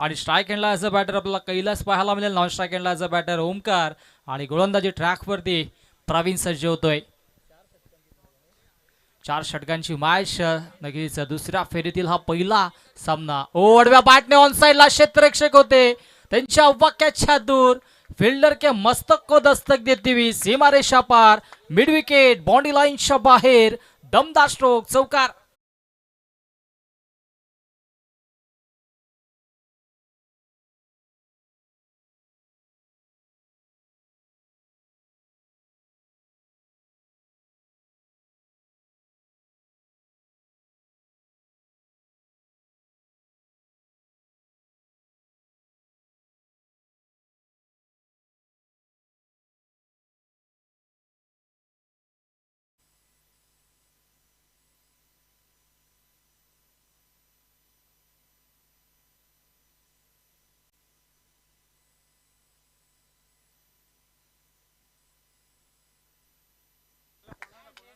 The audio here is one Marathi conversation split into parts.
आणि स्ट्राईक एंडला ॲज अ बॅटर आपल्याला कैलास पाहायला मिळेल. नॉन स्ट्राईक एंडला ॲज अ बॅटर ओमकार आणि गोलंदाजी ट्रॅकवरती प्रवीण सज्ज होतोय. 4 षटकांची मॅच नक्कीच दुसऱ्या फेरीतील हा पहिला सामना. ओढव्या बॅटने ऑन साइडला क्षेत्ररक्षक होते त्यांच्या वाक्याच्या दूर फिल्डर के मस्तक को दस्तक देती हुई सीमारेषा पार मिड विकेट बाउंड्री लाईनच्या बाहेर दमदार स्ट्रोक चौकार.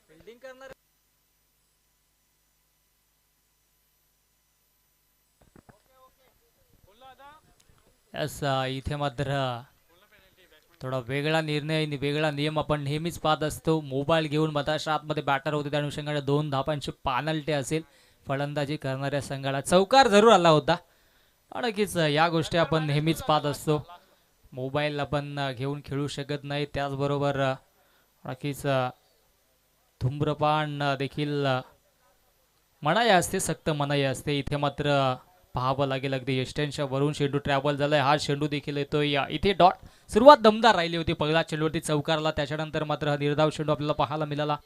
फिल्डिंग करणार इथे मात्र थोडा वेगळा निर्णय वेगळा नियम आपण नेहमीच पाहत असतो. मोबाईल घेऊन मधाच्या आतमध्ये बॅटर होते त्या अनुषंगाने 2 धावांची पेनल्टी असेल फलंदाजी करणाऱ्या संघाला. चौकार जरूर आला होता. नक्कीच या गोष्टी आपण नेहमीच पाहत असतो. मोबाईल आपण घेऊन खेळू शकत नाही. त्याचबरोबर नक्कीच धूम्रपान देखील मनाई असते, सक्त मनाई असते. इथे मात्र पाहावं लागेल अगदी एस्टनच्या वरून चेंडू ट्रॅव्हल झालाय. हा चेंडू देखील येतोय इथे डॉट. सुरुवात दमदार राहिली होती पहिला चेंडूवरती चौकारला. त्याच्यानंतर मात्र हा निर्धाव चेंडू आपल्याला पाहायला मिळाला.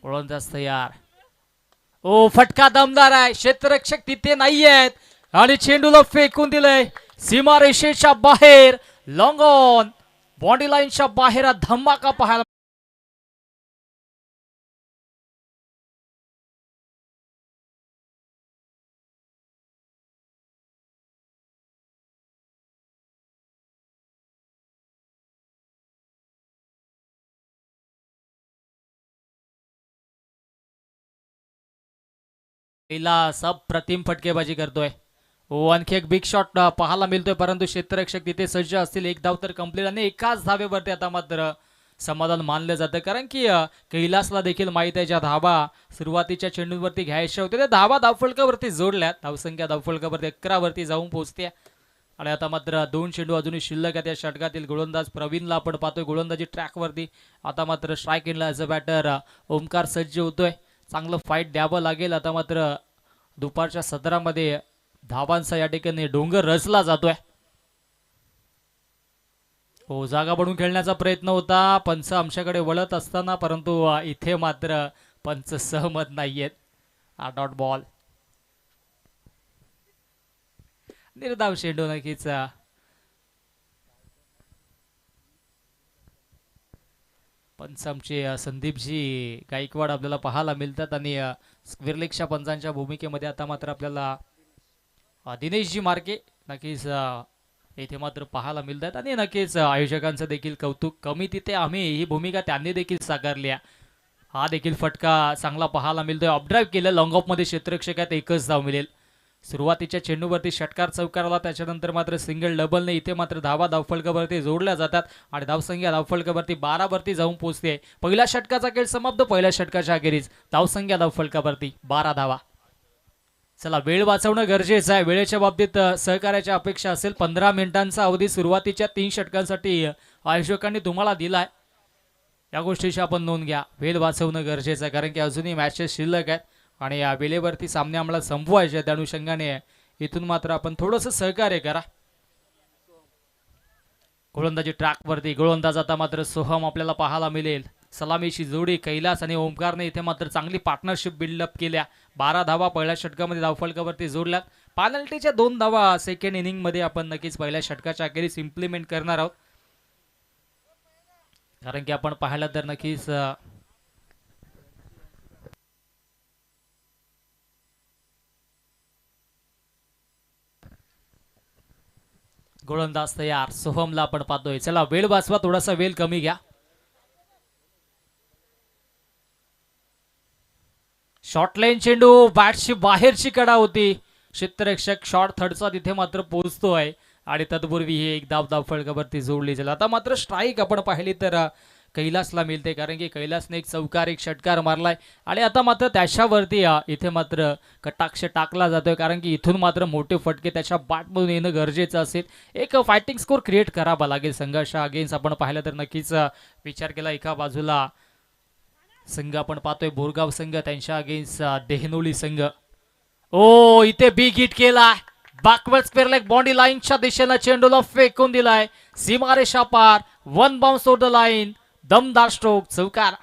गोलंदाज तयार. ओ फटका दमदार आहे. क्षेत्ररक्षक तिथे नाहीयेत आणि चेंडूला फेकून दिलंय सीमारेषेच्या बाहेर. लॉंग ऑन बॉडी लाईनच्या बाहेर धमाका पाहायला. सब प्रतिम फटकेबाजी करतोय. हो आणखी एक बिग शॉट पाहायला मिळतोय परंतु क्षेत्ररक्षक तिथे सज्ज असतील. एक धाव तर कंप्लीट आणि एकाच धावेवरती आता मात्र समाधान मानलं जातं कारण की कैलासला देखील माहित आहे ज्या धावा सुरुवातीच्या चेंडूवरती घ्यायच्या होत्या त्या धावा धावफलकावरती जोडल्यात. धावसंख्या धावफलकावरती 11 वरती जाऊन पोहोचते आणि आता मात्र 2 चेंडू अजूनही शिल्लक आहेत. या षटकातील गोलंदाज प्रवीणला आपण पाहतोय गोलंदाजी ट्रॅकवरती. आता मात्र स्ट्राईक एंडला ॲज अ बॅटर ओमकार सज्ज होतोय. चांगलं फाईट द्यावं लागेल. आता मात्र दुपारच्या सत्रामध्ये धावांचा या ठिकाणी डोंगर रचला जातोय. हो जागा बनवून खेळण्याचा प्रयत्न होता पंच आमच्याकडे वळत असताना परंतु इथे मात्र पंच सहमत नाहीयेत. डॉट बॉल निर्धाव चेंडू नक्कीच पंच आमचे संदीपजी गायकवाड आपल्याला पाहायला मिळतात आणि स्क्वेअरलेगच्या पंचांच्या भूमिकेमध्ये आता मात्र आपल्याला दिनेशजी मार्के नक्कीच इथे मात्र पाहायला मिळतात आणि नक्कीच आयोजकांचं देखील कौतुक. कमी तिथे आम्ही ही भूमिका त्यांनी देखील साकारली. हा देखील फटका चांगला पाहायला मिळतोय. अपड्राईव्ह केलं लॉंग ऑफमध्ये क्षेत्ररक्षकात एकच धाव मिळेल. सुरुवातीच्या चेंडूवरती षटकार चौकारला त्याच्यानंतर मात्र सिंगल डबलने इथे मात्र धावा धावफलकावरती जोडल्या जातात आणि धावसंख्या धावफलकावरती 12 वरती जाऊन पोहोचते. पहिल्या षटकाचा खेळ समाप्त. पहिल्या षटकाच्या अखेरीस धावसंख्या धावफलकावरती 12 धावा. चला वेळ वाचवणं गरजेचं आहे. वेळेच्या बाबतीत सहकार्याची अपेक्षा असेल. 15 मिनिटांचा अवधी सुरुवातीच्या 3 षटकांसाठी आयोजकांनी तुम्हाला दिलाय. या गोष्टीची आपण नोंद घ्या. वेळ वाचवणं गरजेचं आहे कारण की अजूनही मॅचेस शिल्लक आहेत आणि या वेळेवरती सामने आम्हाला संपवायचे त्या अनुषंगाने इथून मात्र आपण थोडंसं सहकार्य करा. गोलंदाजी ट्रॅकवरती गोलंदाज आता मात्र सोहम आपल्याला पाहायला मिळेल. सलामीची जोडी कैलास आणि ओमकारने इथे मात्र चांगली पार्टनरशिप बिल्डअप केल्या. 12 धावा पहिल्या षटकामध्ये धावफलकावरती जोडल्यात. पेनल्टीच्या 2 धावा सेकंड इनिंगमध्ये आपण नक्कीच पहिल्या षटकाच्या अखेरीस इम्प्लिमेंट करणार आहोत कारण की आपण पाहिलं तर नक्कीच गोलंदाज तयार. सोहमला आपण पाहतोय. चला वेळ वाचवा, थोडासा वेळ कमी घ्या. शॉर्ट लाईन चेंडू, बॅटची बाहेरची कडा होती. क्षेत्ररक्षक शॉर्ट थर्डचा तिथे मात्र पोहोचतोय आणि तत्पूर्वी ही एक धाव फलकावरती जोडली जाईल. आता मात्र स्ट्राईक आपण पाहिली तर कैलासला मिळते, कारण की कैलासने एक चौकार एक षटकार मारलाय आणि आता मात्र त्याच्यावरती इथे मात्र कटाक्ष टाकला जातोय, कारण की इथून मात्र मोठे फटके त्याच्या बॅटमधून येणं गरजेचं असेल. एक फायटिंग स्कोर क्रिएट करावा लागेल संघर्षा अगेन्स्ट आपण पाहिलं तर नक्कीच विचार केला. एका बाजूला संघ आपण पाहतोय बोरगाव संघ, त्यांच्या अगेन्स्ट देहनोली संघ. ओ इथे बिग हिट केला. बॅकवर्ड स्क्वेअर लेग बॉन्डी लाईनच्या दिशेनं चेंडूला फेकून दिलाय. सीमारेषा पार. One bounce over the line. दमदार स्ट्रोक, चौकार.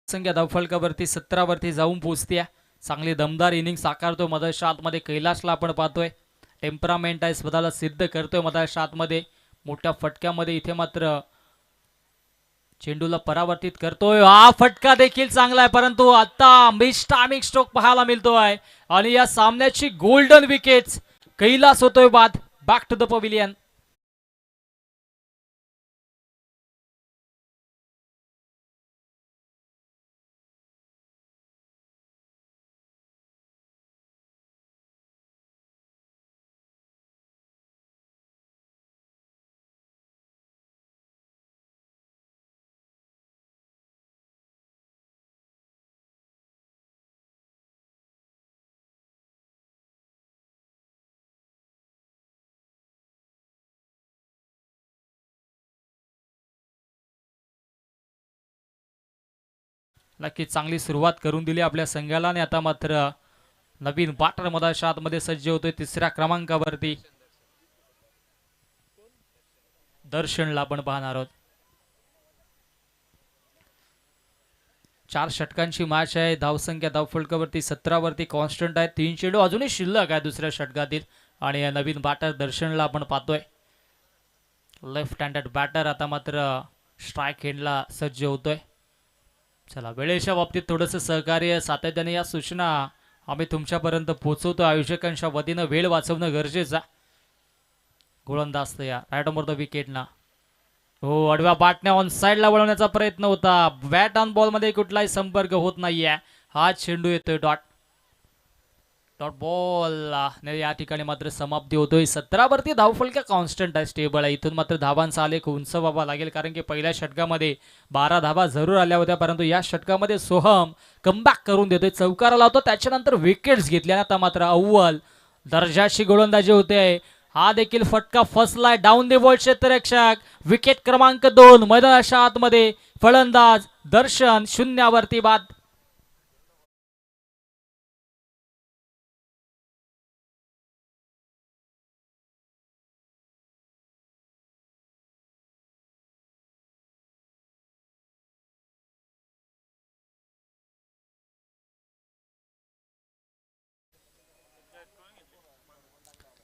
संख्या धावफलकावरती 17 वरती जाऊन पोहोचते. चांगली दमदार इनिंग साकारतो मधाच्या आतमध्ये कैलासला आपण पाहतोय. टेम्परामेंट आहे, स्वतःला सिद्ध करतोय मधाच्या आतमध्ये. मोठ्या फटक्यामध्ये इथे मात्र चेंडूला परावर्तित करतोय. हा फटका देखील चांगला आहे, परंतु आता मिस्टामिक स्ट्रोक पाहायला मिळतोय आणि या सामन्याची गोल्डन विकेट. कैलास होतोय बाद. Back to the pavilion. नक्कीच चांगली सुरुवात करून दिली आपल्या संघाला आणि आता मात्र नवीन बॅटर मधाच्या आतमध्ये सज्ज होतोय तिसऱ्या क्रमांकावरती. दर्शनला आपण पाहणार आहोत. 4 षटकांची मॅच आहे. धावसंख्या धावफलकावरती 17 वरती कॉन्स्टंट आहे. 3 चेंडू अजूनही शिल्लक आहे दुसऱ्या षटकातील आणि नवीन बॅटर दर्शनला आपण पाहतोय. लेफ्ट हँडेड बॅटर आता मात्र स्ट्राईक हँडला सज्ज होतोय. चला वेळेच्या बाबतीत थोडंसं सहकार्य सातत्याने या सूचना आम्ही तुमच्यापर्यंत पोहोचवतो. आयोजकांच्या वतीनं वेळ वाचवणं गरजेचं. गोलंदाज तयार. राईट ओव्हर द विकेटना. हो, आडव्या बॅटने ऑन साइडला वळवण्याचा प्रयत्न होता. बॅट ऑन बॉल मध्ये कुठलाही संपर्क होत नाहीये. हा चेंडू येतोय डॉट डॉट बॉल. या ठिकाणी मात्र समाप्ती होतोय. 17 वरती धावफलक कॉन्स्टंट आहे, स्टेबल आहे. इथून मात्र धावांचा आलेख उंच व्हावा लागेल, कारण की पहिल्या षटकामध्ये 12 धावा जरूर आल्या होत्या, परंतु या षटकामध्ये सोहम कमबॅक करून देतोय, चौकारा लावतो, त्याच्यानंतर विकेट्स घेतल्या. आता मात्र अव्वल दर्जाची गोलंदाजी होते. हा देखील फटका फसलाय. डाऊन द बॉल क्षेत्ररक्षक. विकेट क्रमांक 2 मैदानाच्या आतमध्ये. फलंदाज दर्शन शून्यावरती बाद.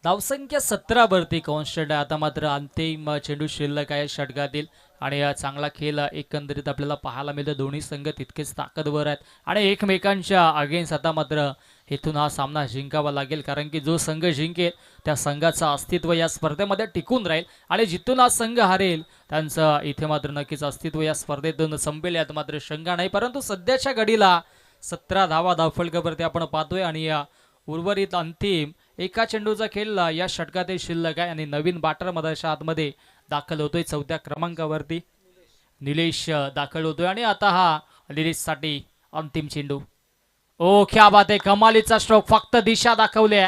धावसंख्या 17 वरती कॉन्स्टंट आहे. आता मात्र अंतिम चेंडू शिल्लक आहे षटकातील आणि चांगला खेळ एकंदरीत आपल्याला पाहायला मिळतो. दोन्ही संघ तितकेच ताकदवर आहेत आणि एकमेकांच्या अगेन्स्ट आता मात्र इथून हा सामना जिंकावा लागेल, कारण की जो संघ जिंकेल त्या संघाचं अस्तित्व या स्पर्धेमध्ये टिकून राहील आणि जिथून हा संघ हारेल त्यांचं इथे मात्र नक्कीच अस्तित्व या स्पर्धेतून संपेल, यात मात्र शंका नाही. परंतु सध्याच्या घडीला 17 धावा धावफलकावरती आपण पाहतोय आणि या उर्वरित अंतिम एका चेंडूचा खेळ या षटकातील शिल्लक आहे आणि नवीन बॅटर मधाच्या आतमध्ये दाखल होतोय 4थ्या क्रमांकावरती. निलेश दाखल होतोय आणि आता हा निलेशसाठी अंतिम चेंडू. ओ क्या बात आहे, कमालीचा स्ट्रोक. फक्त दिशा दाखवली.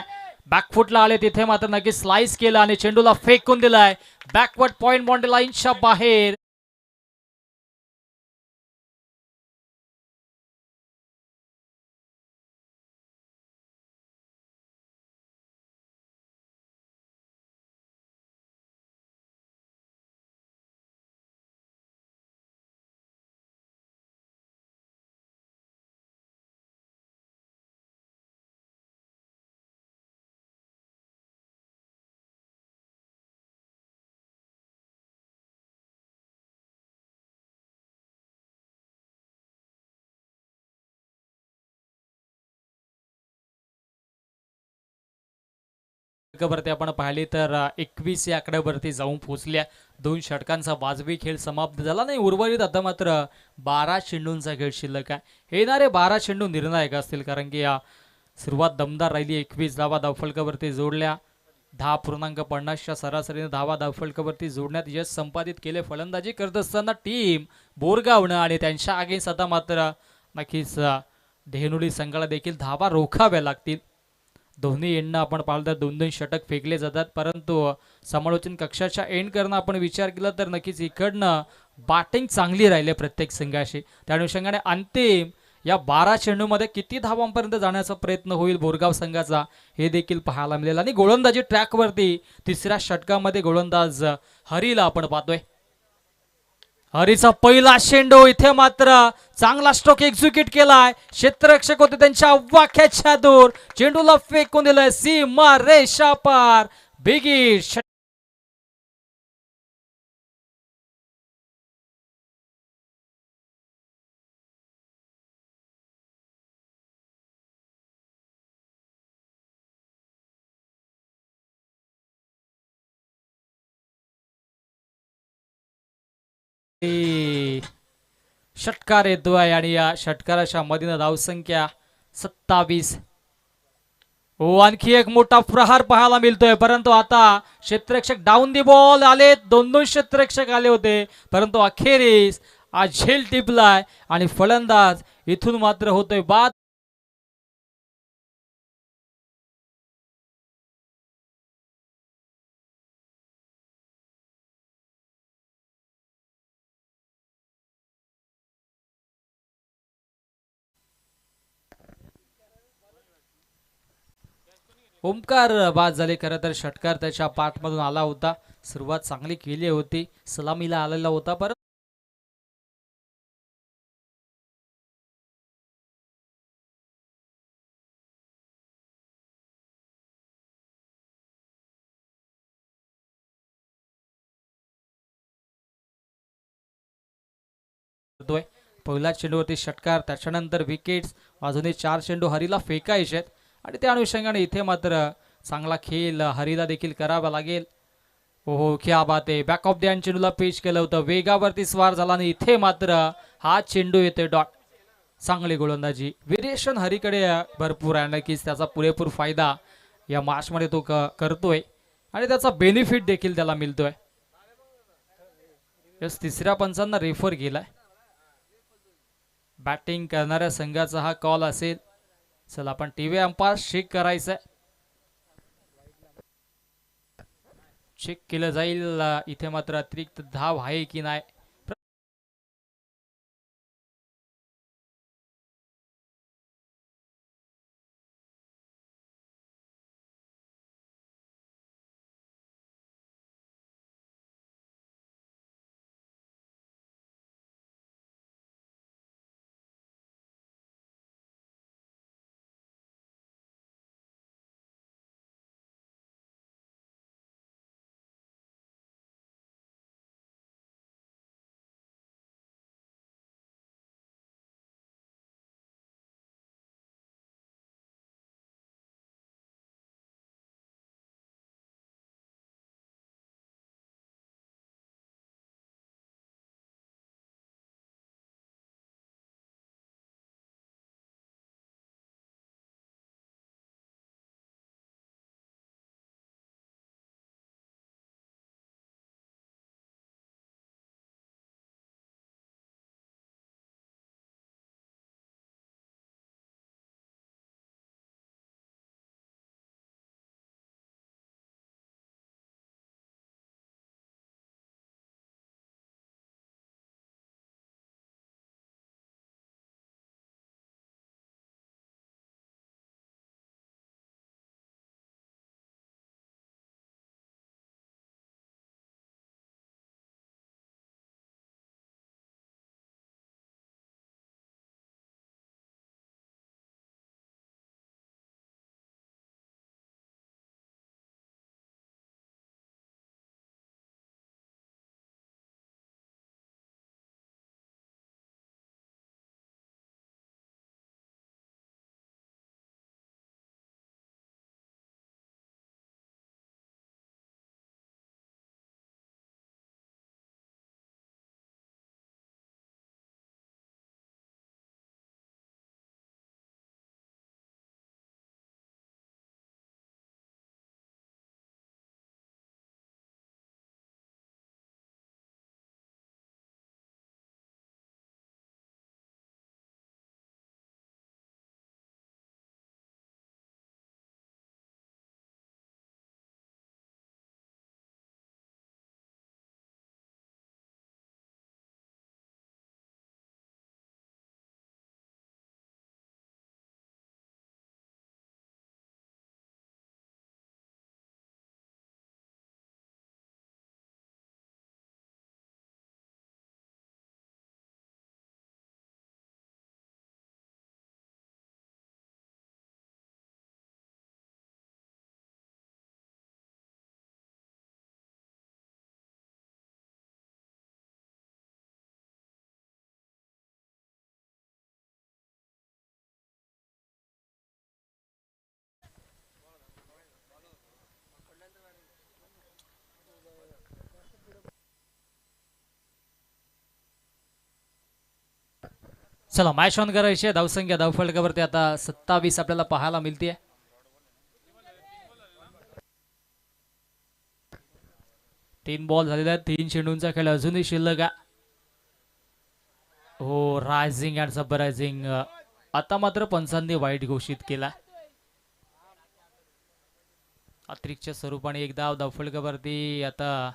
बॅकफुटला आले तिथे मात्र नक्की स्लाइस केलं आणि चेंडूला फेकून दिलाय बॅकवर्ड पॉइंट बाउंड्री लाईनच्या बाहेर. वरती आपण पाहिली तर 21 या आकड्यावरती जाऊन पोहोचल्या. 2 षटकांचा वाजवी खेळ समाप्त झाला नाही. उर्वरित आता मात्र 12 चेंडूंचा खेळ शिल्लक आहे. येणारे 12 चेंडू निर्णायक असतील, कारण की सुरुवात दमदार राहिली. 21 धावा धावफलकावरती जोडल्या. 10.50च्या सरासरीने धावा धावफलकावरती जोडण्यात यश संपादित केले. फलंदाजी करत असताना टीम बोरगावनं आणि त्यांच्या अगेन्स्ट आता मात्र नक्कीच देहनुली संघाला देखील धावा रोखाव्या लागतील. दोन्ही एंडनं आपण पाहिलं तर 2-2 षटक फेकले जातात, परंतु समालोचन कक्षाच्या एंड करणं आपण विचार केला तर नक्कीच इकडनं बॅटिंग चांगली राहिली प्रत्येक संघाशी. त्या अनुषंगाने अंतिम या 12 चेंडूमध्ये किती धावांपर्यंत जाण्याचा प्रयत्न होईल बोरगाव संघाचा हे देखील पाहायला मिळेल. आणि गोलंदाजी ट्रॅकवरती तिसऱ्या षटकामध्ये गोलंदाज हरीला आपण पाहतोय. हरीचा पहिला चेंडू इथे मात्र चांगला स्ट्रोक एक्झिक्यूट केलाय. क्षेत्ररक्षक होते त्यांच्या वाख्याच्या दूर, चेंडूला फेकून दिलंय सीमा रेषा पार. बिगी षटकार येतोय आणि या षटकाराच्या मधीन धावसंख्या 27. हो, आणखी एक मोठा प्रहार पाहायला मिळतोय, परंतु आता क्षेत्ररक्षक डाऊन दी बॉल आले. 2-2 क्षेत्ररक्षक आले होते, परंतु अखेरीस आज झेल टिपलाय आणि फलंदाज इथून मात्र होतोय बाद. ओमकार बाद झाले. खरं तर षटकार त्याच्या पाठमधून आला होता. सुरुवात चांगली केली होती, सलामीला आलेला होता, परंतु पहिल्या चेंडूवरती षटकार, त्याच्यानंतर विकेट्स. अजूनही 4 चेंडू हरीला फेकायचे आहेत आणि त्या अनुषंगाने इथे मात्र चांगला खेळ हरीला देखील करावा लागेल. ओहो, क्या बात आहे. बॅक ऑफ द हँड चेंडूला पेच केलं होतं, वेगावरती स्वार झाला आणि इथे मात्र हा चेंडू येतोय डॉट. चांगली गोलंदाजी. व्हेरिएशन हरीकडे भरपूर आहे, नक्कीच त्याचा पुरेपूर फायदा या मॅचमध्ये तो करतोय आणि त्याचा बेनिफिट देखील त्याला मिळतोय. तिसऱ्या पंचांना रेफर केलाय. बॅटिंग करणाऱ्या संघाचा हा कॉल असेल. चला आपण टीव्ही अंपायर चेक करायचंय, चेक केलं जाईल इथे मात्र अतिरिक्त धाव आहे की नाही. चला मॅच ऑन करायची धावसंख्या धावफलकावरती आता 27 आपल्याला पाहायला मिळते. तीन बॉल झालेले आहेत, 3 चेंडूंचा खेळ अजूनही शिल्लक आहे. हो रायझिंग अँड सरप्रायझिंग आता मात्र पंचांनी वाईट घोषित केला. अतिरिक्तच्या स्वरूपाने एक धाव धावफलकावरती आता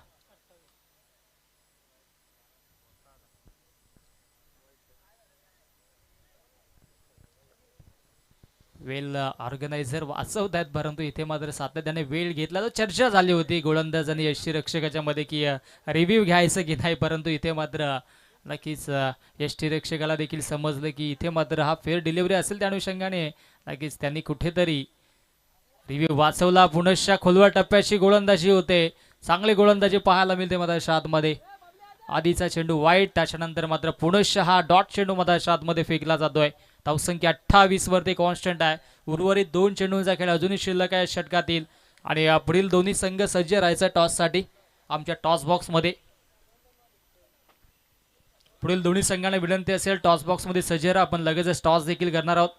वेल ऑर्गनायझर वाचवत आहेत, परंतु इथे मात्र सातत्याने वेळ घेतला. तर चर्चा झाली होती गोलंदाज आणि यष्टीरक्षकाच्या मध्ये की रिव्ह्यू घ्यायचं की नाही, परंतु इथे मात्र नक्कीच यष्टीरक्षकाला देखील समजलं की इथे मात्र हा फेअर डिलिव्हरी असेल. त्या अनुषंगाने नक्कीच त्यांनी कुठेतरी रिव्ह्यू वाचवला. पुनश्च खोलवर टप्प्याची गोलंदाजी होते, चांगली गोलंदाजी पाहायला मिळते मधाच्या आतमध्ये. आधीचा चेंडू वाईट, त्याच्यानंतर मात्र पुनश्च हा डॉट चेंडू मधाच्या आतमध्ये फेकला जातोय. धावसंख्या 28 वरती कॉन्स्टंट आहे. उर्वरित 2 चेंडूंचा खेळ अजूनही शिल्लक आहे षटकातील आणि पुढील दोन्ही संघ सज्ज राहायचं टॉससाठी आमच्या टॉस बॉक्समध्ये. पुढील दोन्ही संघांना विनंती असेल टॉस बॉक्समध्ये सज्ज राहा, आपण लगेचच टॉस देखील करणार आहोत.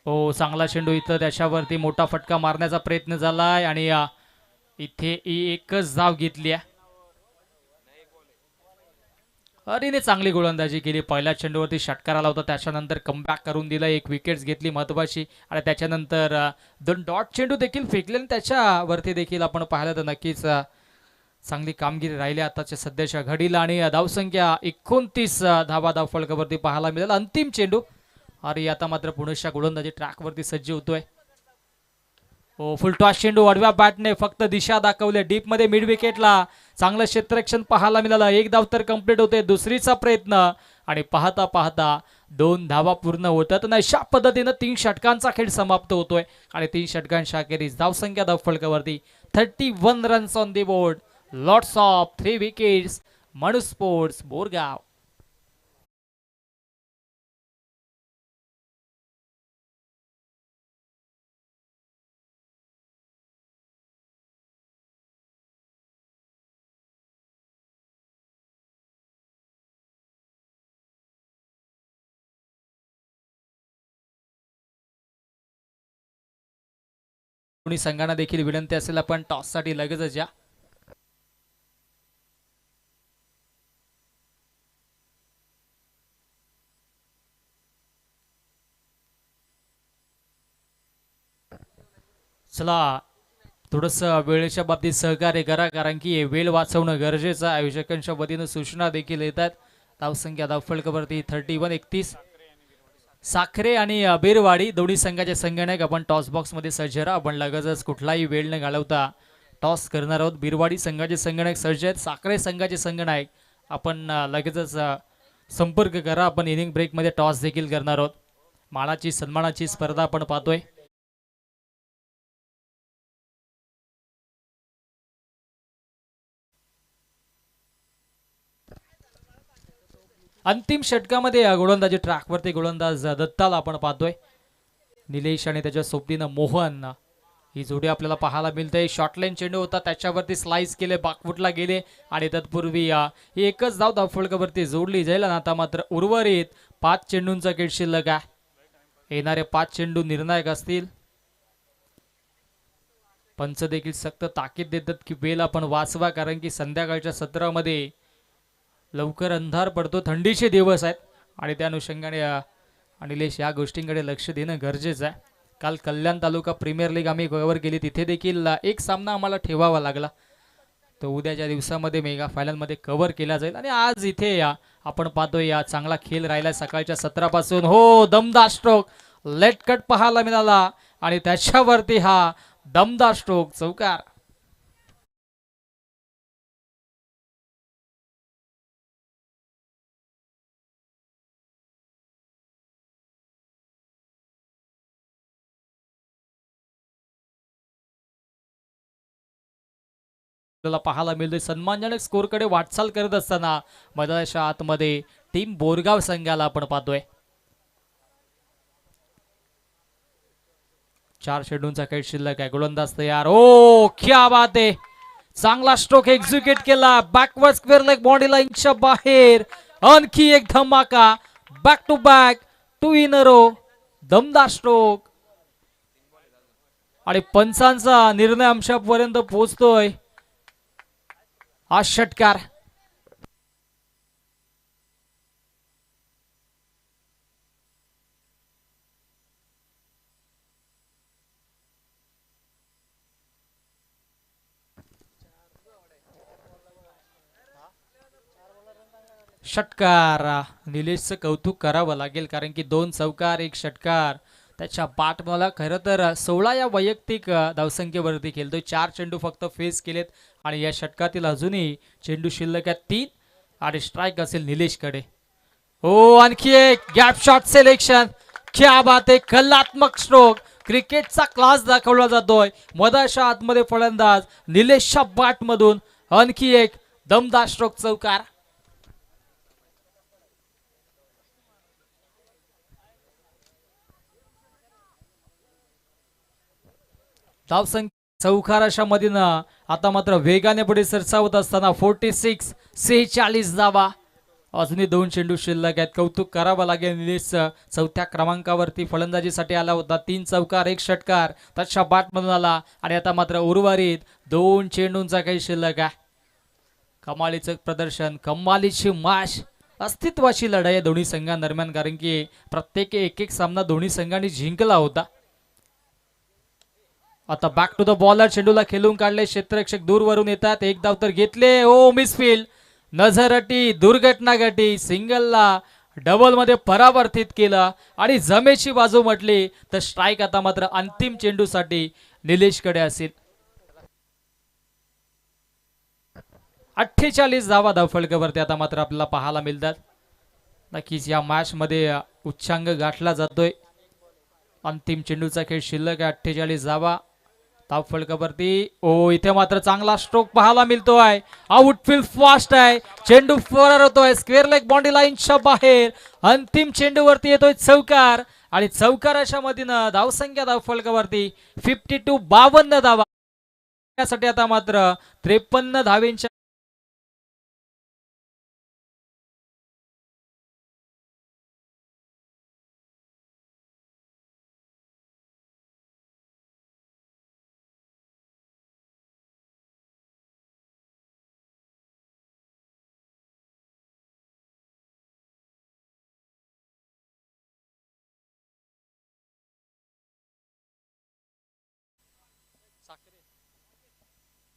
हो चांगला चेंडू इथं त्याच्यावरती मोठा फटका मारण्याचा प्रयत्न झालाय आणि इथे एकच धाव घेतली आहे. अरेने चांगली गोलंदाजी केली. पहिल्या चेंडूवरती षटकार आला होता, त्याच्यानंतर कमबॅक करून दिला, 1 विकेट्स घेतली महत्वाची आणि त्याच्यानंतर 2 डॉट चेंडू देखील फेकले आणि त्याच्यावरती देखील आपण पाहिलं तर नक्कीच चांगली कामगिरी राहिली आताच्या सध्याच्या घडीला. आणि धावसंख्या 29 धावा धावफलकावरती पाहायला मिळेल. अंतिम चेंडू अरे आता मात्र पुनश्च गोलंदाजी ट्रॅकवरती सज्ज होतोय. हो फुल टॉस चेंडू आडव्या बॅटने फक्त दिशा दाखवले डीप मध्ये मिड विकेटला. चांगलं क्षेत्ररक्षण पाहायला मिळालं. 1 धाव तर कंप्लीट होते, दुसरीचा प्रयत्न आणि पाहता पाहता 2 धावा पूर्ण होतात. आणि अशा पद्धतीनं 3 षटकांचा खेळ समाप्त होतोय आणि 3 षटकांच्या अखेरीस धावसंख्या धावफलकावरती 31 runs on the board. Lots of 3 wickets. Manu sports Borgaon. दोन्ही संघांना देखील विनंती असेल आपण टॉससाठी लगेचच या. चला थोडंसं वेळेच्या बाबतीत सहकार्य करा, कारण की वेळ वाचवणं गरजेचं. आयोजकांच्या वतीनं सूचना देखील येतात. धावसंख्या धावफलकावरती 31-31. साखरे आणि बेरवाडी दोन्ही संघाचे संघनायक आपण टॉस बॉक्समध्ये सज्ज राहा. आपण लगेचच कुठलाही वेळ न घालवता टॉस करणार आहोत. बिरवाडी संघाचे संघनायक सज्ज आहेत, साखरे संघाचे संघनायक आपण लगेचच संपर्क करा. आपण इनिंग ब्रेकमध्ये टॉस देखील करणार आहोत. मानाची सन्मानाची स्पर्धा आपण पाहतोय. अंतिम षटकामध्ये गोलंदाजी ट्रॅकवरती गोलंदाज दत्ताला आपण पाहतोय. निलेश आणि त्याच्या सोबतीनं मोहन ही जोडी आपल्याला पाहायला मिळते. शॉर्टलाईन चेंडू होता, त्याच्यावरती स्लाइस केले, बाकफुटला गेले आणि तत्पूर्वी एकच धाव धावफलकावरती जोडली जाईल. आणि आता मात्र उर्वरित 5 चेंडूंचा खेळ शिल्लक आहे. येणारे 5 चेंडू निर्णायक असतील. पंच देखील सक्त ताकीद देतात की वेळ आपण वाचवा, कारण की संध्याकाळच्या सत्रामध्ये लवकर अंधार पडतो, थंडीचे दिवस आहेत आणि त्या अनुषंगाने अनिलेश या गोष्टींकडे लक्ष देणं गरजेचं आहे. काल कल्याण तालुका प्रीमियर लीग आम्ही कव्हर केली, तिथे देखील एक सामना आम्हाला ठेवावा लागला. तो उद्याच्या दिवसामध्ये मेगा फायनलमध्ये कव्हर केला जाईल. आणि आज इथे आपण पाहतोय चांगला खेळ राहिला सकाळच्या सत्रापासून. हो दमदार स्ट्रोक लेट कट पाहायला मिळाला आणि त्याच्यावरती हा दमदार स्ट्रोक चौकार. पाहायला मिळतोय सन्मानजनक स्कोरकडे वाटचाल करत असताना मैदानाच्या आतमध्ये टीम बोरगाव संघाला आपण पाहतोय. 4 चेंडूंचा खेळ शिल्लक आहे. गोलंदाज तयार. ओ क्या बात आहे, चांगला स्ट्रोक एक्झिक्यूट केला. बॅकवर्ड स्क्वेअर लेग बॉडी लाईनच्या बाहेर आणखी एक धमाका. Back to back 2 in a row, दमदार स्ट्रोक आणि पंचांचा निर्णय आमच्यापर्यंत पोहोचतोय. हा षटकार षटकार निलेशचं कौतुक करावं लागेल, कारण की 2 चौकार 1 षटकार त्याच्या पाठमाला. खरं तर 16 या वैयक्तिक धावसंख्येवरती खेळतोय. 4 चेंडू फक्त फेस केलेत आणि या षटकातील अजूनही चेंडू शिल्लक आहेत 3 आणि स्ट्राईक असेल निलेशकडे. हो, आणखी एक गॅप शॉट सिलेक्शन. क्या बात आहे, कलात्मक स्ट्रोक. क्रिकेटचा क्लास दाखवला जातोय. मधाच्या आतमध्ये फलंदाज निलेशच्या बॅट मधून आणखी एक दमदार स्ट्रोक चौकार. धावसंख्या चौकाराच्या मधीनं आता मात्र वेगाने पुढे सरसावत असताना 46 धावा. अजूनही 2 चेंडू शिल्लक आहेत. कौतुक करावं लागेल निलेशचं. 4थ्या क्रमांकावरती फलंदाजीसाठी आला होता. 3 चौकार 1 षटकार त्याच्या बॅटमधून आला आणि आता मात्र उर्वरित 2 चेंडूंचा काही शिल्लक आहे. कमालीचं प्रदर्शन, कमालीची माश, अस्तित्वाची लढाई आहे दोन्ही संघांदरम्यान, कारण की प्रत्येक एक सामना दोन्ही संघांनी जिंकला होता. आता बॅक टू द बॉलर, चेंडूला खेळून काढले. क्षेत्ररक्षक दूरवरून येतात. एक धाव तर घेतले. ओ मिसफील्ड, नजर अटी, दुर्घटना घटी. सिंगलला डबल मध्ये परावर्तित केलं आणि जमेची बाजू म्हटली तर स्ट्राईक आता मात्र अंतिम चेंडूसाठी निलेशकडे असेल. 48 धावा धावफलकावरती आता मात्र आपल्याला पाहायला मिळतात. नक्कीच या मॅच मध्ये उच्चांक गाठला जातोय. अंतिम चेंडूचा खेळ शिल्लक आहे. 48 धावा धावफलकावरती. ओ, इथे मात्र चांगला स्ट्रोक पाहायला मिळतोय. आउटफील्ड फास्ट आहे. चेंडू फरार होतोय स्क्वेअर लेग बाउंड्री लाईनच्या बाहेर. अंतिम चेंडूवरती येतोय चौकार आणि चौकाराच्या मधीनं धावसंख्या धावफलकावरती 52 धावा. यासाठी आता मात्र 53 धावेंच्या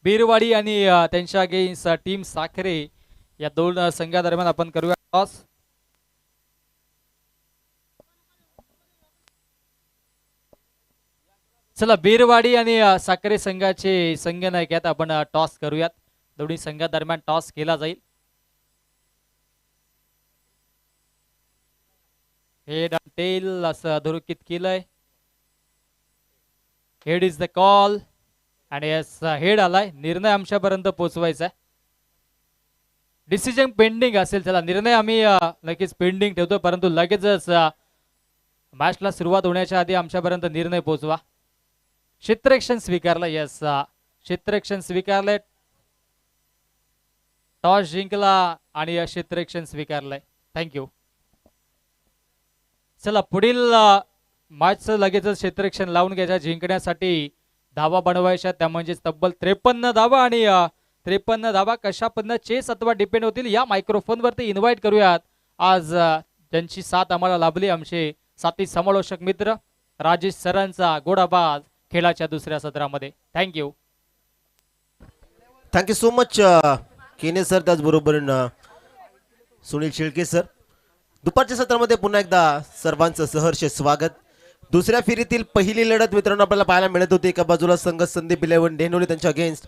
बीरवाडी आणि त्यांच्या अगेन्स्ट टीम साखरे या 2 संघादरम्यान आपण करूया टॉस. चला, बीरवाडी आणि साखरे संघाचे संघनायक आहेत. आपण टॉस करूयात. दोन्ही संघादरम्यान टॉस केला जाईल. हेड अँड टेल असं अधोरेखित केलंय. हेड इज द कॉल आणि हेड आलाय. निर्णय आमच्यापर्यंत पोहोचवायचा आहे. डिसिजन पेंडिंग असेल. चला, निर्णय आम्ही नक्कीच पेंडिंग ठेवतो, परंतु लगेचच मॅचला सुरुवात होण्याच्या आधी आमच्यापर्यंत निर्णय पोहोचवा. क्षेत्ररक्षण स्वीकारलं. यस, क्षेत्ररक्षण स्वीकारलंय. टॉस जिंकला आणि क्षेत्ररक्षण स्वीकारलंय. थँक्यू. चला, पुढील मॅचचं लगेचच क्षेत्ररक्षण लावून घ्यायचं. जिंकण्यासाठी धावा बनवायच्या, त्या म्हणजे तब्बल 53 धावा. आणि 53 धावा कशा पद्धतीने चेस अथवा डिपेंड होतील या मायक्रोफोन वरती इन्व्हाइट करूयात. आज ज्यांची साथ आम्हाला लाभली, आमचे साथी समालोचक मित्र राजेश सरांचा गोडाबाज खेळाच्या दुसऱ्या सत्रामध्ये. थँक्यू. थँक्यू सो मच केने सर, त्याचबरोबर सुनील शेळके सर. दुपारच्या सत्रामध्ये पुन्हा एकदा सर्वांचं सहर्ष स्वागत. दुसऱ्या फेरीतील पहिली लढत मित्रांनो आपल्याला पाहायला मिळत होती. एका बाजूला संघ संदीप 11 डेनोली त्यांच्या against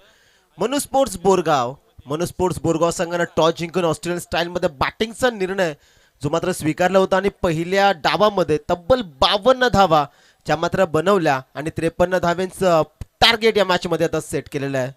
Manu sports Borgaon. Manu sports Borgaon संघानं टॉस जिंकून ऑस्ट्रेलियन स्टाईलमध्ये बॅटिंगचा निर्णय जो मात्र स्वीकारला होता आणि पहिल्या डावामध्ये तब्बल 52 धावा ज्या मात्र बनवल्या आणि 53 धाव्यांचं टार्गेट या मॅच मध्ये आता सेट केलेलं आहे.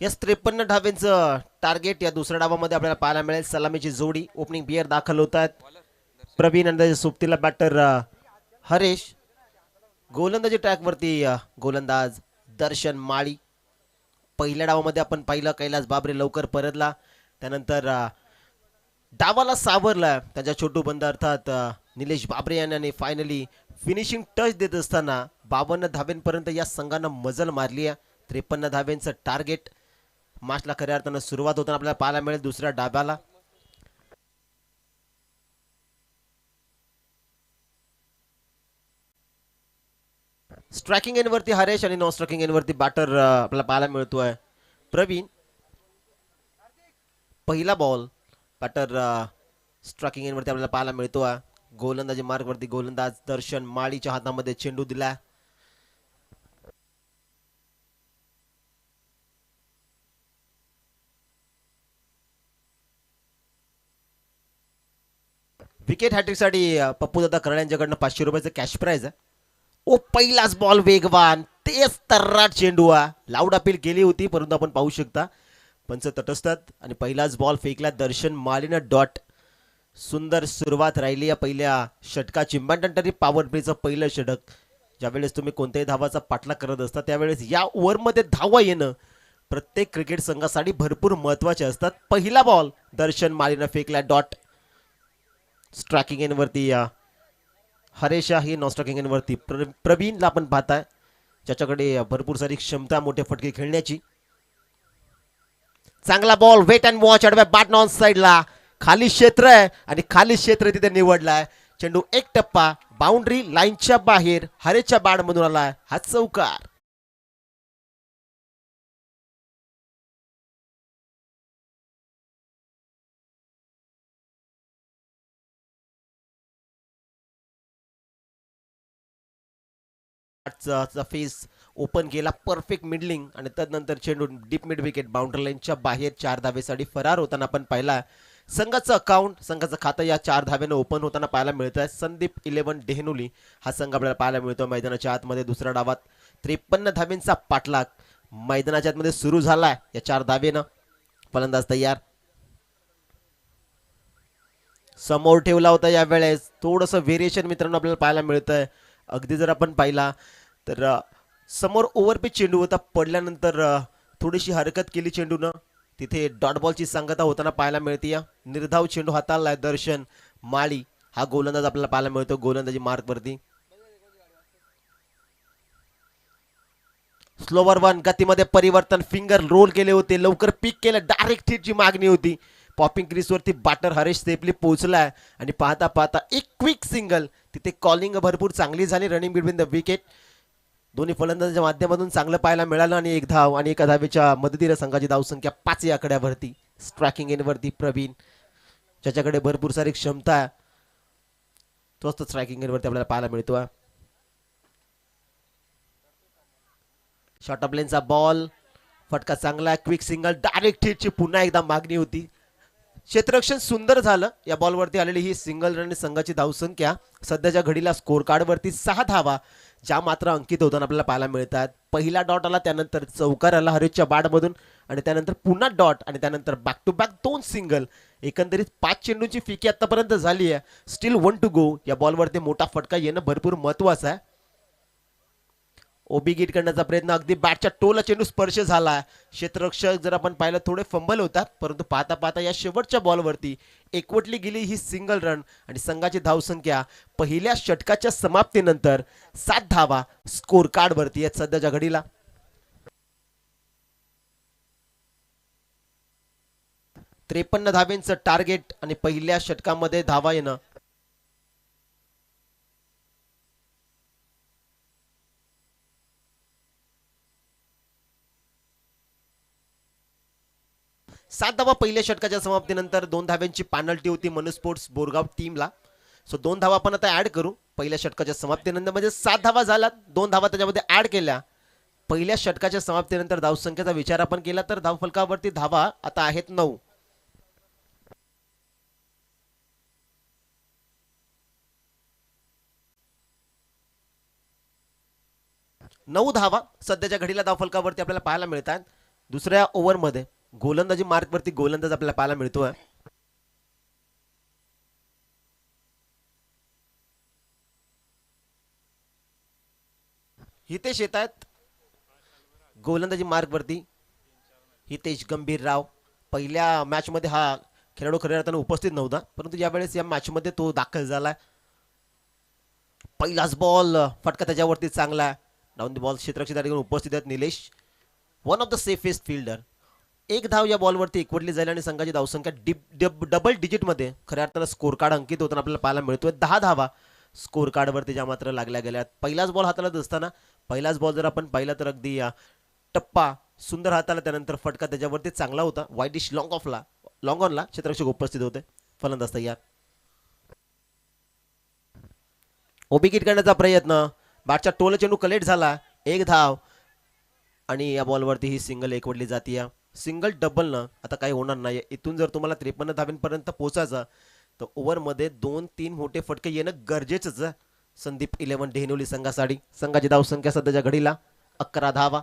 यस 53 धावेंचं टार्गेट या दुसऱ्या डावामध्ये आपल्याला पाहायला मिळेल. सलामीची जोडी ओपनिंग बियर दाखल होत आहेत. प्रवीण आणि त्याच्या सोबतीला बॅटर हरेश. गोलंदाजी ट्रॅकवरती गोलंदाज दर्शन माळी. पहिल्या डावामध्ये आपण पाहिलं कैलास बाबरे लवकर परतला, त्यानंतर डावाला सावरला त्याच्या छोटू बंद अर्थात निलेश बाबरे यांनी फायनली फिनिशिंग टच देत असताना 52 धावेंपर्यंत या संघानं मजल मारली आहे. 53 धावेंचं टार्गेट मॅचला खऱ्या अर्थानं सुरुवात होताना आपल्याला पाहायला मिळेल दुसऱ्या डाव्याला. स्ट्रायकिंग एंडवरती हरेश आणि नॉन स्ट्रायकिंग एंडवरती बॅटर आपल्याला पाहायला मिळतोय प्रवीण. पहिला बॉल बॅटर स्ट्रायकिंग एंडवरती आपल्याला पाहायला मिळतोय. गोलंदाजी मार्गवरती गोलंदाज दर्शन माळीच्या हातामध्ये चेंडू दिला. विकेट हॅट्रिकसाठी पप्पू दादा करड यांच्याकडनं 500 रुपयाचं कॅश प्राइज आहे. ओ पहिलाच बॉल वेगवान तेच तर्राट चेंडू लाऊड अपील केली होती, परंतु आपण पाहू शकता पंच तटस्थात आणि पहिलाच बॉल फेकला दर्शन माळीनं डॉट. सुंदर सुरुवात राहिली या पहिल्या षटकाची. मॅन्डेटरी पॉवर प्लेचं पहिलं षटक. ज्यावेळेस तुम्ही कोणत्याही धावाचा पाठलाग करत असता त्यावेळेस या ओव्हरमध्ये धावा येणं प्रत्येक क्रिकेट संघासाठी भरपूर महत्वाचे असतात. पहिला बॉल दर्शन माळीनं फेकला डॉट. स्ट्रायकिंग एंडवरती हरेश आहे, नॉन स्ट्रायकिंग एंडवरती प्रवीणला आपण पाहताय ज्याच्याकडे भरपूर सारी क्षमता मोठे फटके खेळण्याची. चांगला बॉल वेट अँड वॉच आडव्या बॅट नॉन साइडला. खाली क्षेत्र आहे आणि खाली क्षेत्र तिथे निवडलाय. चेंडू एक टप्पा बाउंड्री लाईनच्या बाहेर हरेशच्या बॅट मधून आलाय. हा चौकार. फेस ओपन केला परफेक्ट मिडलिंग आणि त्यानंतर चेंडू डीप मिड विकेट बाउंड्री लाईनच्या बाहेर 4 धावेसाठी फरार होताना आपण पाहिला. संघाचं अकाउंट संघाचं खातं या 4 धावेनं ओपन होताना पाहायला मिळत आहे. संदीप 11 डेहनुली हा संघ आपल्याला पाहायला मिळतो मैदानाच्या आतमध्ये. दुसऱ्या डावात 53 धावेंचा पाठलाग मैदानाच्या आतमध्ये सुरू झालाय या 4 धावेनं. फलंदाज तयार. समोर ठेवला होता यावेळेस थोडंसं व्हेरिएशन मित्रांनो आपल्याला पाहायला मिळतंय. अगदी जर आपण पाहिला तर समोर ओव्हरपिच चेंडू होता, पडल्यानंतर थोडीशी हरकत केली चेंडूनं, तिथे डॉट बॉलची सांगता होताना पाहायला मिळते. या निर्धाव चेंडू हाताळलाय दर्शन माळी हा गोलंदाज आपल्याला पाहायला मिळतो गोलंदाजी मार्कवरती. स्लोवर वन गतीमध्ये परिवर्तन, फिंगर रोल केले होते, लवकर पिक केलं, डायरेक्ट हिटची मागणी होती. पॉपिंग क्रीजवरती बॅटर हरेश सेफली पोहोचलाय आणि पाहता पाहता एक क्विक सिंगल. तिथे कॉलिंग भरपूर चांगली झाली रनिंग बिटवीन द विकेट. दोन्ही फलंदाजांच्या माध्यमातून चांगलं पाहायला मिळालं आणि एक धाव आणि एका धावेच्या मदतीने संघाची धावसंख्या 5 या आकड्यावरती. स्ट्रायकिंग एंडवरती प्रवीण ज्याच्याकडे भरपूर सारी क्षमता आहे तोच स्ट्रायकिंग एंडवरती आपल्याला पाहायला मिळतो. शॉर्ट ऑफ लेनचा बॉल फटका चांगला, क्विक सिंगल, डायरेक्ट हिटची पुन्हा एकदा मागणी होती. क्षेत्ररक्षण सुंदर झालं. या बॉलवरती आलेली ही सिंगल रन संघाची धावसंख्या सध्याच्या घडीला स्कोर कार्डवरती 6 धावा ज्या मात्र अंकित होताना आपल्याला पाहायला मिळतात. पहिला डॉट आला, त्यानंतर चौकार आला हरेशच्या बॅटमधून आणि त्यानंतर पुन्हा डॉट आणि त्यानंतर बॅक टू बॅक 2 सिंगल. एकंदरीत 5 चेंडूंची फिकी आतापर्यंत झाली आहे. Still 1 to go. या बॉलवरती मोठा फटका येणं भरपूर महत्वाचं आहे. ओबी गिट करण्याचा प्रयत्न, अगदी बॅटच्या टोला चेंडू स्पर्श झाला. क्षेत्ररक्षक जर आपण पाहिलं थोडे फंबल होतात, परंतु पाहता पाहता या शेवटच्या बॉलवरती एकवटली गेली ही सिंगल रन आणि संघाची धावसंख्या पहिल्या षटकाच्या समाप्तीनंतर 7 धावा स्कोर कार्डवरती आहेत सध्याच्या घडीला. त्रेपन्न धावेंचं टार्गेट आणि पहिल्या षटकामध्ये धावा येणं 7 धावा पहिल्या षटकाच्या समाप्तीनंतर 2 धाव्यांची पेनल्टी होती मनोज स्पोर्ट्स बोरगाव टीमला. सो 2 धावा आपण आता ऍड करू पहिल्या षटकाच्या समाप्तीनंतर. म्हणजे 7 धावा झाल्या, 2 धावा त्याच्यामध्ये ऍड केल्या. पहिल्या षटकाच्या समाप्तीनंतर धावसंख्येचा विचार आपण केला तर धावफलकावरती धावा आता आहेत 9. धावा सध्याच्या घडीला धावफलकावरती आपल्याला पाहायला मिळतात. दुसऱ्या ओव्हरमध्ये गोलंदाजी मार्कवरती गोलंदाज आपल्याला पाहायला मिळतोय. हितेश येत आहेत गोलंदाजी मार्कवरती. हितेश गंभीरराव पहिल्या मॅच मध्ये हा खेळाडू खऱ्या अर्थाने उपस्थित नव्हता, परंतु यावेळेस या मॅच मध्ये तो दाखल झाला. पहिलाच बॉल फटका त्याच्यावरती चांगला. डाऊन द बॉल क्षेत्ररक्षक ठिकाणी उपस्थित आहेत Nilesh, one of the safest fielder. एक धाव या बॉलवरती एकवटली जाईल आणि संघाची धावसंख्या डबल डिजिटमध्ये खऱ्या अर्थानं स्कोर कार्ड अंकित होताना आपल्याला पाहायला मिळतोय. 10 धावा स्कोर कार्डवरती ज्या मात्र लागल्या गेल्या. पहिलाच बॉल हाताळत असताना पहिलाच बॉल जर आपण पाहिला तर अगदी टप्पा सुंदर हाताला, त्यानंतर फटका त्याच्यावरती चांगला होता. वाईडिश लॉंग ऑनला क्षेत्ररक्षक उपस्थित होते. फलंदाज तयार. ओबी किट करण्याचा प्रयत्न, बॅटच्या टोल चेंडू कलेक्ट झाला. एक धाव आणि या बॉलवरती ही सिंगल एकवटली जाते. सिंगल डबल न आता काही होणार नाही. इथून जर तुम्हाला 53 धाव्यांपर्यंत पोहोचायचं तर ओव्हरमध्ये 2-3 मोठे फटके येणं गरजेचंच आहे. संदीप 11 डेहनोली संघासाठी. संघाची धावसंख्या सध्याच्या घडीला 11 धावा.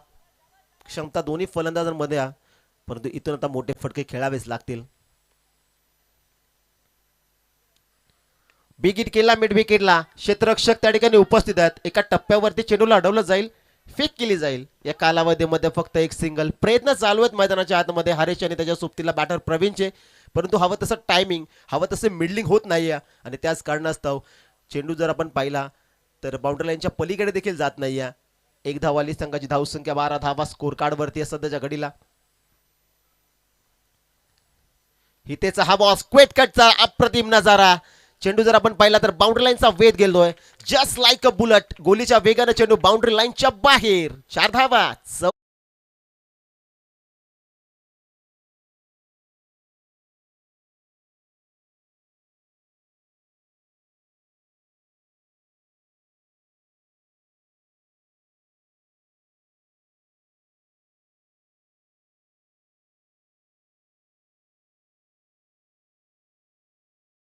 क्षमता दोन्ही फलंदाजांमध्ये आहे, परंतु इथून आता मोठे फटके खेळावेच लागतील. बिग हिट केला मिड विकेटला. क्षेत्ररक्षक त्या ठिकाणी उपस्थित आहेत. एका टप्प्यावरती चेंडूला अडवलं जाईल, फेक केली जाईल. या कालावधीमध्ये फक्त एक सिंगल. प्रयत्न चालू आहेत मैदानाच्या आतमध्ये हरेश आणि त्याच्या सोबतीला बॅटर प्रवीणचे, परंतु हवं तसं टायमिंग, हवं तसं मिडलिंग होत नाही आणि त्याच कारणास्तव चेंडू जर आपण पाहिला तर बाउंड्री लाईनच्या पलीकडे देखील जात नाही. एक धावाली संघाची धावसंख्या 12 धावा स्कोर कार्ड वरती आहे सध्याच्या घडीला. हितेचा हा बॉल क्वेट कटचा अप्रतिम नजारा. चेंडू जर आपण पाहिला तर बाउंड्री लाईनचा वेध गेलोय. Just like a bullet. गोलीच्या वेगानं चेंडू बाउंड्री लाईनच्या बाहेर. 4 धावा.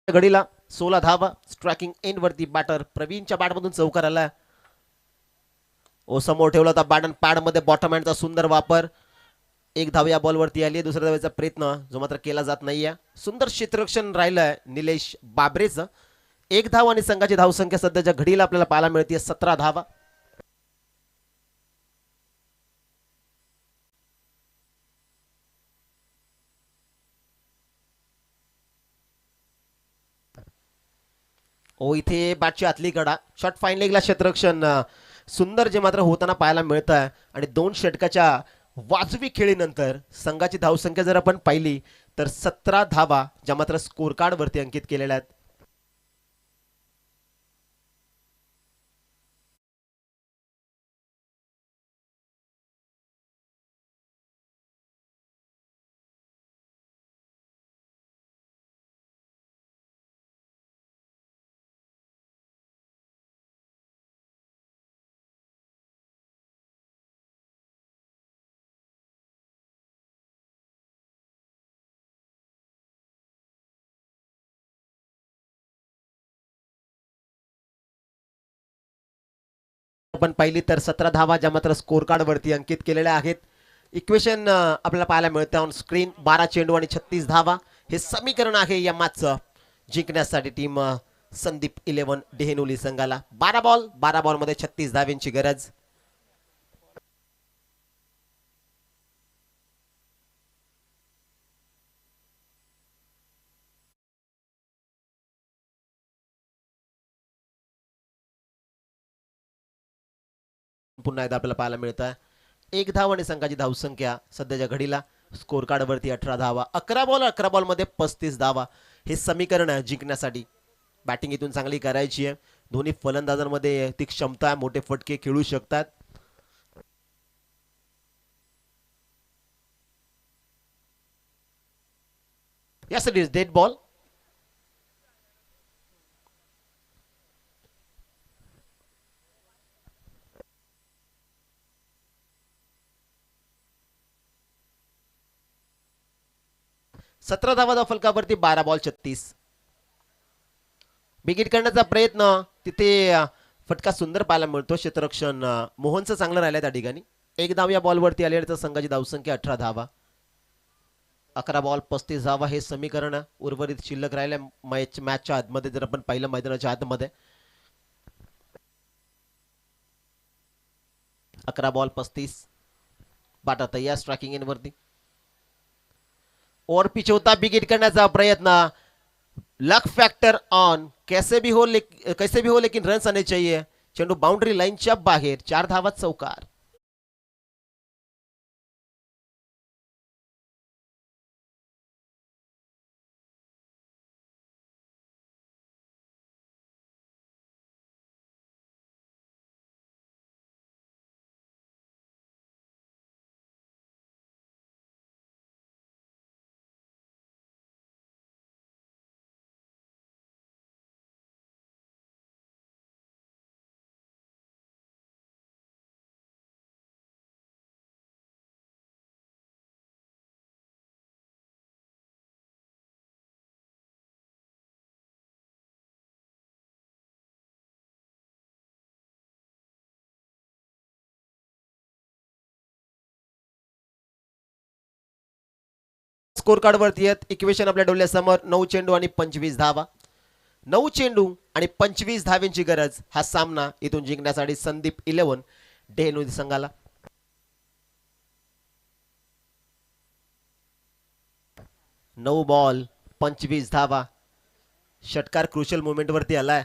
घडीला 16 धावा. स्ट्रायकिंग एंड वरती बॅटर प्रवीणच्या बॅटमधून चौकार आला. ओ समोर ठेवला होता बॅट पॅड मध्ये बॉटम हँडचा सुंदर वापर. एक धाव या बॉलवरती आली. दुसऱ्या धावेचा प्रयत्न जो मात्र केला जात नाहीये. सुंदर क्षेत्ररक्षण राहिलंय निलेश बाबरेचं. एक धाव आणि संघाची धावसंख्या सध्याच्या घडीला आपल्याला पाहायला मिळते 17 धावा. ओ इथे बॅटची आतली कडा. शॉट फाईन लेगला क्षेत्ररक्षण सुंदर जे मात्र होताना पाहायला मिळत आहे. आणि 2 षटकाच्या वाजवी खेळीनंतर संघाची धावसंख्या जर आपण पाहिली तर 17 धावा ज्या मात्र स्कोर कार्ड वरती अंकित केलेल्या आहेत. आपण पाहिली तर 17 धावा ज्या मात्र स्कोर कार्ड वरती अंकित केलेल्या आहेत. इक्वेशन आपल्याला पाहायला मिळतं ऑन स्क्रीन. 12 चेंडू आणि 36 धावा हे समीकरण आहे या मॅचचं जिंकण्यासाठी टीम संदीप 11 डेहनोली संघाला. 12 बॉल मध्ये 36 धाव्यांची गरज. पुन्हा एकदा आपल्याला पाहायला मिळतं एक धाव आणि संघाची धावसंख्या सध्याच्या घडीला स्कोर कार्ड वरती 18 धावा. 11 बॉल मध्ये 35 धावा हे समीकरण आहे जिंकण्यासाठी. बॅटिंग इथून चांगली करायची आहे. दोन्ही फलंदाजांमध्ये ती क्षमता आहे, मोठे फटके खेळू शकतात. Yes, it is dead ball. सतरा धावा फलकावरती 12 बॉल 36. बिगिट करण्याचा प्रयत्न तिथे फटका सुंदर पाहायला मिळतो. क्षेत्ररक्षण मोहनचं चांगलं राहिलं त्या ठिकाणी. एक धाव या बॉलवरती आले तर संघाची धावसंख्या 18 धावा. 11 बॉल 35 धावा हे समीकरण उर्वरित शिल्लक राहिल्या मॅचच्या आतमध्ये. जर आपण पाहिलं मैदानाच्या आतमध्ये 11 बॉल 35. बाटा तयार स्ट्रायकिंग इन वरती. और पिच होता बिगिट करण्याचा प्रयत्न. लक फॅक्टर ऑन. कैसे भी हो लेकिन रन्स आने चाहिए. चेंडू बाउंड्री लाईनच्या बाहेर. 4 धावा चौकार. स्कोर कार्ड वरती आहेत. इक्वेशन आपल्या डोळ्यासमोर. 9 चेंडू आणि 25 धावा. 9 चेंडू आणि 25 धाव्यांची गरज. हा सामना इथून जिंकण्यासाठी संदीप 11 डेहनोदी संघाला. 9 बॉल 25 धावा. षटकार क्रुशियल मोमेंट वरती आलाय.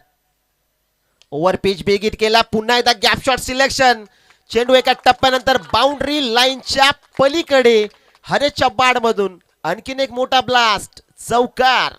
ओव्हर पिच बेगिट केला. पुन्हा एकदा गॅप शॉट सिलेक्शन. चेंडू एका टप्प्यानंतर बाउंड्री लाईनच्या पलीकडे हरेच्या बाड मधून आणखीन एक मोठा ब्लास्ट. चौकार.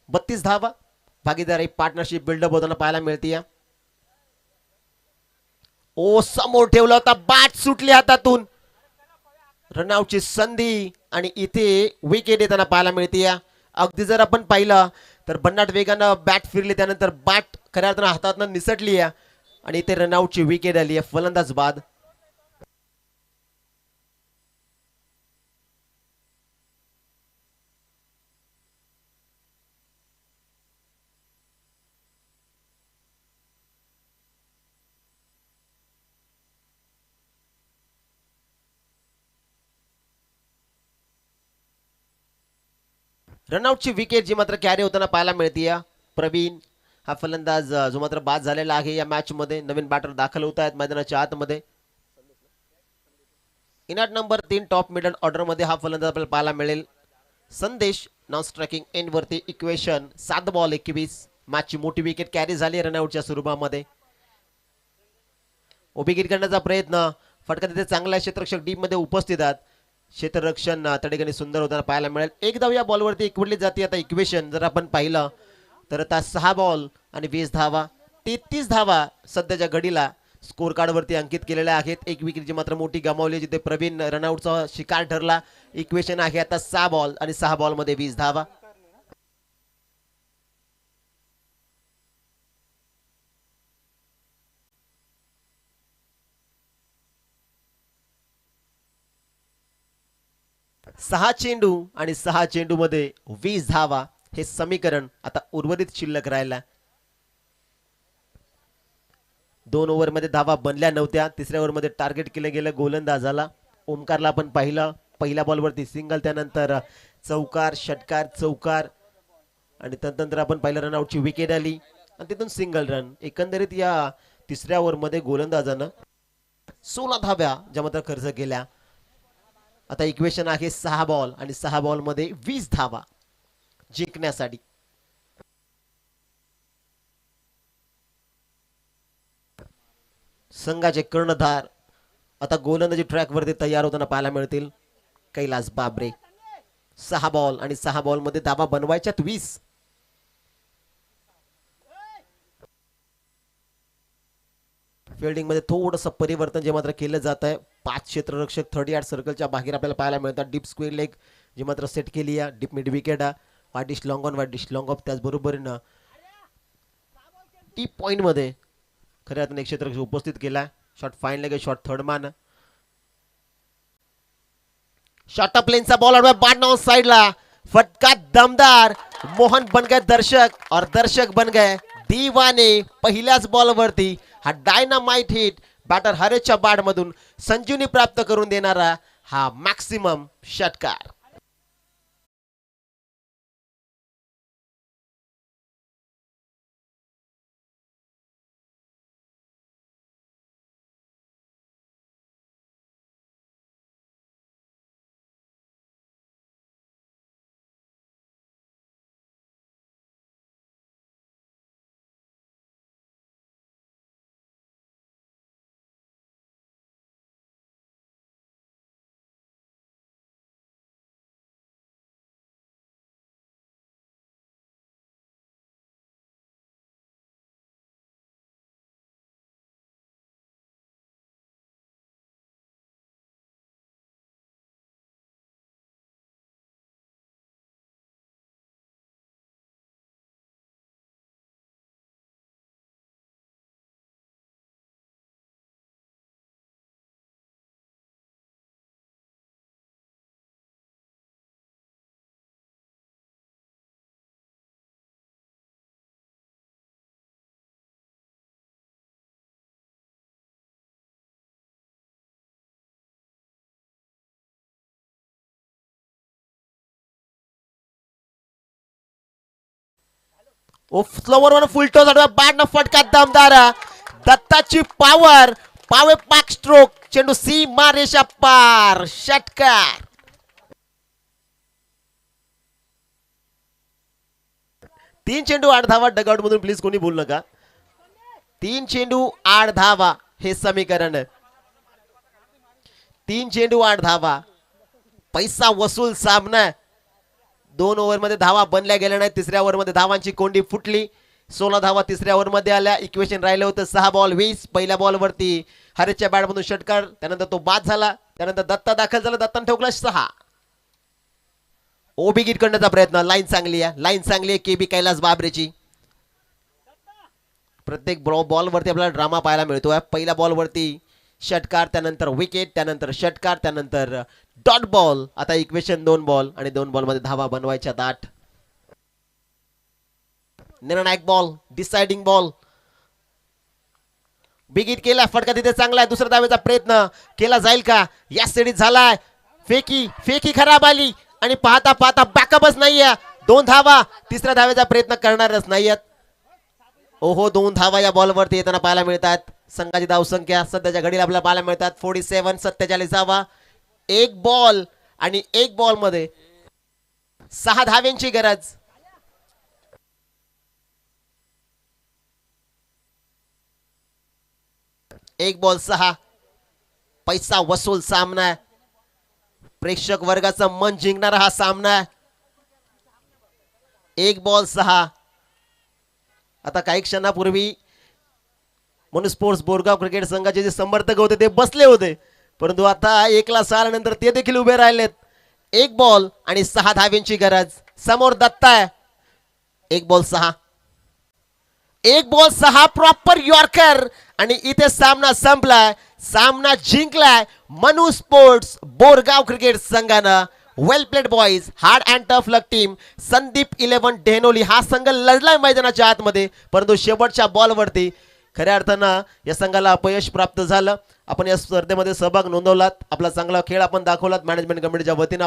बत्तीस धावा. भागीदारी पार्टनरशिप बिल्डअप होताना पाहायला मिळते. ओ समोर ठेवला होता. बॅट सुटली हातातून. रनआउटची संधी आणि इथे विकेट येताना पाहायला मिळते. अगदी जर आपण पाहिलं तर भन्नाट वेगानं बॅट फिरली. त्यानंतर बॅट खऱ्या अर्थानं हातातून निसटली आणि इथे रनआउटची विकेट आली आहे फलंदाज बाद. रनआउटची विकेट जी मात्र कॅरी होताना पाहायला मिळते. प्रवीण हा फलंदाज जो मात्र बाद झालेला आहे या मॅच मध्ये. नवीन बॅटर दाखल होत आहेत मैदानाच्या आतमध्ये. In at number 3 top middle order मध्ये हा फलंदाज आपल्याला पाहायला मिळेल. संदेश नॉन स्ट्रायकिंग एंड वरती. Equation 7 ball 21. मॅचची मोठी विकेट कॅरी झाली रनआउटच्या स्वरूपामध्ये. विकेट करण्याचा प्रयत्न. फटका तिथे चांगला क्षेत्ररक्षक डीप मध्ये उपस्थित आहेत. क्षेत्ररक्षण तडेगणी सुंदर होताना पाहायला मिळेल. एक धाव या बॉलवरती एकवटली जाते. आता इक्वेशन जर आपण पाहिलं तर आता 6 बॉल आणि 20 धावा. 33 धावा सध्याच्या घडीला स्कोर कार्ड वरती अंकित केलेल्या आहेत. एक विकेट जी मात्र मोठी गमावली जिथे प्रवीण रनआउटचा शिकार ठरला. इक्वेशन आहे आता 6 बॉल आणि 6 बॉल मध्ये 20 धावा. सहा चेंडू आणि 6 चेंडू मध्ये 20 धावा हे समीकरण आता उर्वरित शिल्लक राहिला. 2 ओव्हर मध्ये धावा बनल्या नव्हत्या. तिसऱ्या ओव्हर मध्ये टार्गेट केलं गेलं गोलंदाजाला. ओमकारला आपण पाहिलं पहिल्या बॉलवरती सिंगल. त्यानंतर चौकार षटकार चौकार आणि त्यानंतर आपण पाहिलं रनआउटची विकेट आली आणि तिथून सिंगल रन. एकंदरीत या तिसऱ्या ओव्हर मध्ये गोलंदाजानं 16 धाव्या ज्या मात्र खर्च केल्या. आता इक्वेशन आहे 6 बॉल आणि 6 बॉल मध्ये 20 धावा जिंकण्यासाठी. संघाचे कर्णधार आता गोलंदाजी ट्रॅक वरती तयार होताना पाहायला मिळतील. कैलास बाबरे. 6 बॉल आणि 6 बॉल मध्ये धावा बनवायच्यात 20. फिल्डिंग मध्ये थोडंसं परिवर्तन जे मात्र केलं जात आहे. 5 क्षेत्ररक्षक 30 सर्कलच्या बाहेर आपल्याला पाहायला मिळतात. डीप स्क्वेअर लेग जी मात्र सेट केली आहे. Deep mid wicket widish long on widish long off. त्याचबरोबरीनं टी पॉइंट मध्ये खऱ्या अर्थाने एक क्षेत्ररक्षक उपस्थित केला. Shot fine leg shot third man. Shot up लेनचा बॉल अडवा बाण साइडला. फटका दमदार. मोहन बन गए दर्शक और दर्शक बन गए दीवाने. पहिल्याच बॉलवरती हा डायनामाइट हिट बॅटर हरेशच्या बॅट मधून संजीवनी प्राप्त करून देणारा हा मॅक्सिमम षटकार. स्लोवर वन फुल टॉस अडवा बॅट फटका दमदार. दत्ताची पॉवर पावे पाक स्ट्रोक. चेंडू सीमा रेषा पार. षटकार. तीन चेंडू 8 धावा. डगआउट मधून प्लीज कोणी बोलू नका. 3 चेंडू 8 धावा हे समीकरण. 3 चेंडू 8 धावा. पैसा वसूल सामना. 2 ओव्हर मध्ये धावा बनल्या गेल्या नाही. तिसऱ्या ओव्हर मध्ये धावांची कोंडी फुटली. 16 धावा तिसऱ्या ओव्हर मध्ये आल्या. इक्वेशन राहिलं होतं 6 बॉल 20. पहिल्या बॉल वरती हरेशच्या बॅट मधून षटकार. त्यानंतर तो बाद झाला. त्यानंतर दत्ता दाखल झाला. दत्ताने ठोकला 6. ओबी गिट करण्याचा प्रयत्न. लाईन चांगली आहे. लाईन चांगली आहे केबी कैलास बाबरेची. प्रत्येक बॉल वरती आपल्याला ड्रामा पाहायला मिळतोय. पहिल्या बॉल वरती षटकार. त्यानंतर विकेट. त्यानंतर षटकार. त्यानंतर डॉट बॉल. आता इक्वेशन 2 बॉल आणि 2 बॉल मध्ये धावा बनवायच्या 8. निर्णायक ball. Deciding ball. Big hit केला. फटका तिथे चांगला आहे. दुसऱ्या धावेचा प्रयत्न केला जाईल का. या सेडीत झालाय. फेकी खराब आली आणि पाहता पाहता बॅकअपच नाहीये. 2 धावा. तिसऱ्या धावेचा प्रयत्न करणारच नाहीयेत. ओहो 2 धावा या बॉल वरती येताना पाहायला मिळतात. संघाची धावसंख्या सध्याच्या घडीला आपल्याला पाहायला मिळतात 47. 47 धावा. 1 बॉल आणि 1 बॉल मध्ये 6 धाव्यांची गरज. एक बॉल 6. पैसा वसूल सामना. प्रेक्षक वर्गाचं मन जिंकणारा हा सामना. 1 बॉल 6. आता काही क्षणापूर्वी म्हणून स्पोर्ट्स बोरगाव क्रिकेट संघाचे जे समर्थक होते ते बसले होते. परंतु आता 1ला 6 नंतर ते देखील उभे राहिलेत. 1 बॉल आणि 6 धाव्यांची गरज. समोर दत्ता आहे. 1 बॉल 6. 1 बॉल 6 प्रॉपर यॉर्कर आणि इथे सामना संपलाय. सामना जिंकलाय मनु स्पोर्ट्स बोरगाव क्रिकेट संघानं. Well played boys. Hard and tough luck team. Sandeep 11 Dehnoli हा संघ लढलाय मैदानाच्या आतमध्ये. परंतु शेवटच्या बॉलवरती खऱ्या अर्थानं या संघाला अपयश प्राप्त झालं. आपण या स्पर्धेमध्ये सहभाग नोंदवलात. आपला चांगला खेळ आपण दाखवलात. मॅनेजमेंट कमिटीच्या वतीनं